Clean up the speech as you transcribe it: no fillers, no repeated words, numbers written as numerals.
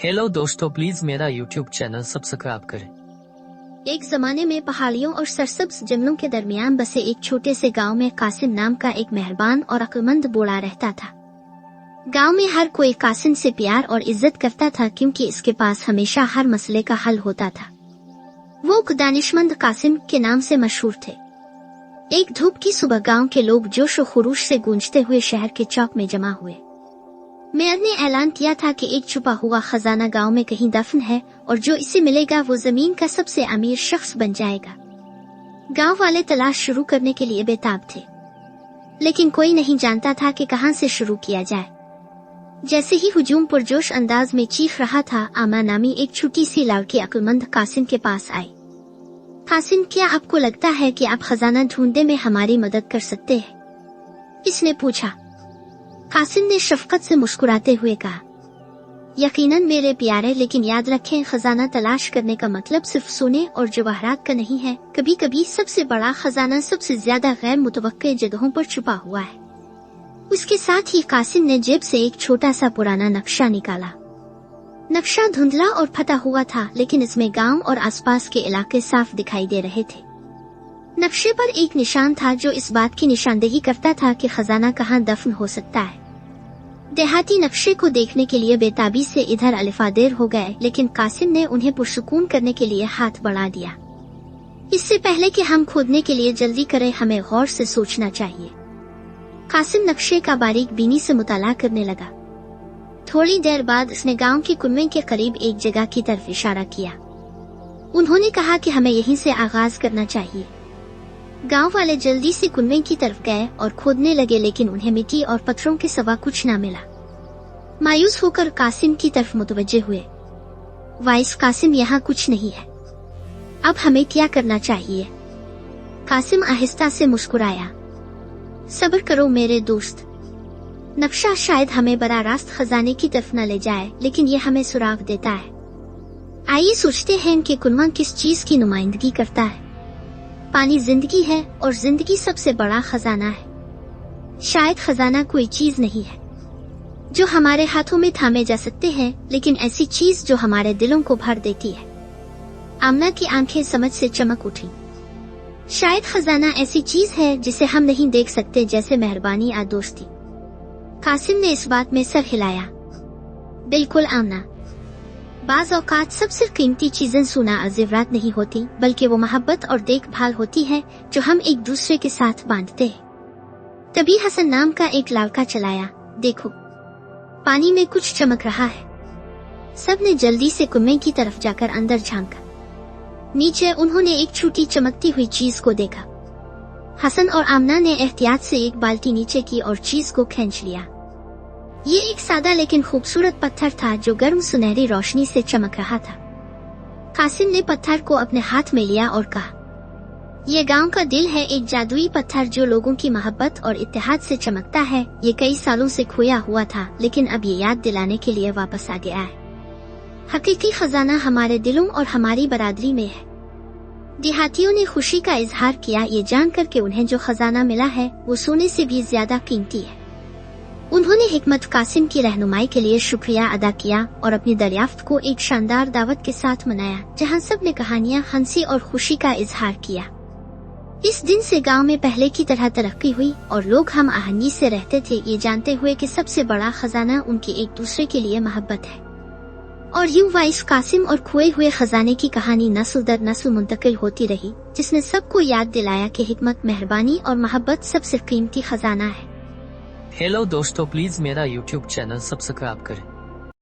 Hello दोस्तों, please मेरा YouTube channel subscribe करें। एक जमाने में पहाड़ियों और सरसब्ज जंगलों के दरमियान बसे एक छोटे से गांव में कासिम नाम का एक मेहरबान और अक्लमंद बूढ़ा रहता था। गांव में हर कोई कासिम से प्यार और इज्जत करता था क्योंकि इसके पास हमेशा हर मसले का हल होता था। वो दानिशमंद कासिम के नाम से मशहूर थे। एक धूप की सुबह गांव के लोग जोश और खरूश से गूंजते हुए शहर के चौक में जमा हुए। मेयर ने ऐलान किया था कि एक छुपा हुआ खजाना गांव में कहीं दफन है और जो इसे मिलेगा वो जमीन का सबसे अमीर शख्स बन जाएगा। गांव वाले तलाश शुरू करने के लिए बेताब थे, लेकिन कोई नहीं जानता था कि कहां से शुरू किया जाए। जैसे ही हुजूम पुरजोश अंदाज में चीख रहा था, आमा नामी एक छोटी सी लड़की अक्लमंद कासिम के पास आई। कासिम, क्या आपको लगता है कि आप खजाना ढूंढने में हमारी मदद कर सकते हैं? इसने पूछा। कासिम ने शफकत से मुस्कुराते हुए कहा, यकीनन मेरे प्यारे, लेकिन याद रखें खजाना तलाश करने का मतलब सिर्फ सोने और जवाहरात का नहीं है। कभी कभी सबसे बड़ा खजाना सबसे ज्यादा गैर मुतवक्के जगहों पर छुपा हुआ है। उसके साथ ही कासिम ने जेब से एक छोटा सा पुराना नक्शा निकाला। नक्शा धुंधला और फटा हुआ था, लेकिन इसमें गांव और आसपास के इलाके साफ दिखाई दे रहे थे। नक्शे पर एक निशान था जो इस बात की निशानदेही करता था कि खजाना कहाँ दफन हो सकता है। देहाती नक्शे को देखने के लिए बेताबी से इधर अलिफादेर हो गए, लेकिन कासिम ने उन्हें पुरसुकून करने के लिए हाथ बढ़ा दिया। इससे पहले कि हम खोदने के लिए जल्दी करें, हमें गौर से सोचना चाहिए। कासिम नक्शे का बारीक बीनी से मुताला करने लगा। थोड़ी देर बाद उसने गांव के कुनवे के करीब एक जगह की तरफ इशारा किया। उन्होंने कहा कि हमें यहीं से आगाज करना चाहिए। गांव वाले जल्दी से कुनवे की तरफ गए और खोदने लगे, लेकिन उन्हें मिट्टी और पत्थरों के सिवा कुछ न मिला। मायूस होकर कासिम की तरफ मुतवज्जे हुए। वाइस कासिम, यहाँ कुछ नहीं है। अब हमें क्या करना चाहिए? कासिम आहिस्ता से मुस्कुराया। सब्र करो मेरे दोस्त। नक्शा शायद हमें बराह रास्त खजाने की तरफ न ले जाए, लेकिन ये हमें सुराग देता है। आइए सोचते हैं कि कुनवा किस चीज की नुमाइंदगी करता है। पानी जिंदगी है और जिंदगी सबसे बड़ा खजाना है। शायद खजाना कोई चीज नहीं है जो हमारे हाथों में थामे जा सकते हैं, लेकिन ऐसी चीज जो हमारे दिलों को भर देती है। आमना की आंखें समझ से चमक उठी। शायद खजाना ऐसी चीज है जिसे हम नहीं देख सकते, जैसे मेहरबानी या दोस्ती। कासिम ने इस बात में सर हिलाया। बिल्कुल आमना, बाज औकात सबसे कीमती चीजें सोना और ज़ेवरात नहीं होती, बल्कि वो मोहब्बत और देखभाल होती है जो हम एक दूसरे के साथ बांधते हैं। तभी हसन नाम का एक लड़का चलाया, देखो पानी में कुछ चमक रहा है। सब ने जल्दी से कुएं की तरफ जाकर अंदर झांका। नीचे उन्होंने एक छोटी चमकती हुई चीज को देखा। हसन और आमना ने एहतियात से एक बाल्टी नीचे की और चीज को खींच लिया। ये एक सादा लेकिन खूबसूरत पत्थर था जो गर्म सुनहरी रोशनी से चमक रहा था। कासिम ने पत्थर को अपने हाथ में लिया और कहा, ये गांव का दिल है, एक जादुई पत्थर जो लोगों की मोहब्बत और इत्तेहाद से चमकता है। ये कई सालों से खोया हुआ था, लेकिन अब ये याद दिलाने के लिए वापस आ गया है। हकीकी खजाना हमारे दिलों और हमारी बरादरी में है। देहातियों ने खुशी का इजहार किया, ये जानकर कि उन्हें जो खजाना मिला है वो सोने से भी ज्यादा कीमती है। उन्होंने हिकमत कासिम की रहनुमाई के लिए शुक्रिया अदा किया और अपनी दरियाफ्त को एक शानदार दावत के साथ मनाया, जहां सब ने कहानियां, हंसी और खुशी का इजहार किया। इस दिन से गांव में पहले की तरह तरक्की हुई और लोग हम आहंगी से रहते थे, ये जानते हुए कि सबसे बड़ा खजाना उनके एक दूसरे के लिए मोहब्बत है। और यूं वाइस कासिम और खोए हुए खजाने की कहानी नस्ल दर नस्ल मुंतकिल होती रही, जिसने सबको याद दिलाया कि हिकमत, मेहरबानी और मोहब्बत सबसे कीमती खजाना है। हेलो दोस्तों, प्लीज मेरा यूट्यूब चैनल सब्सक्राइब करें।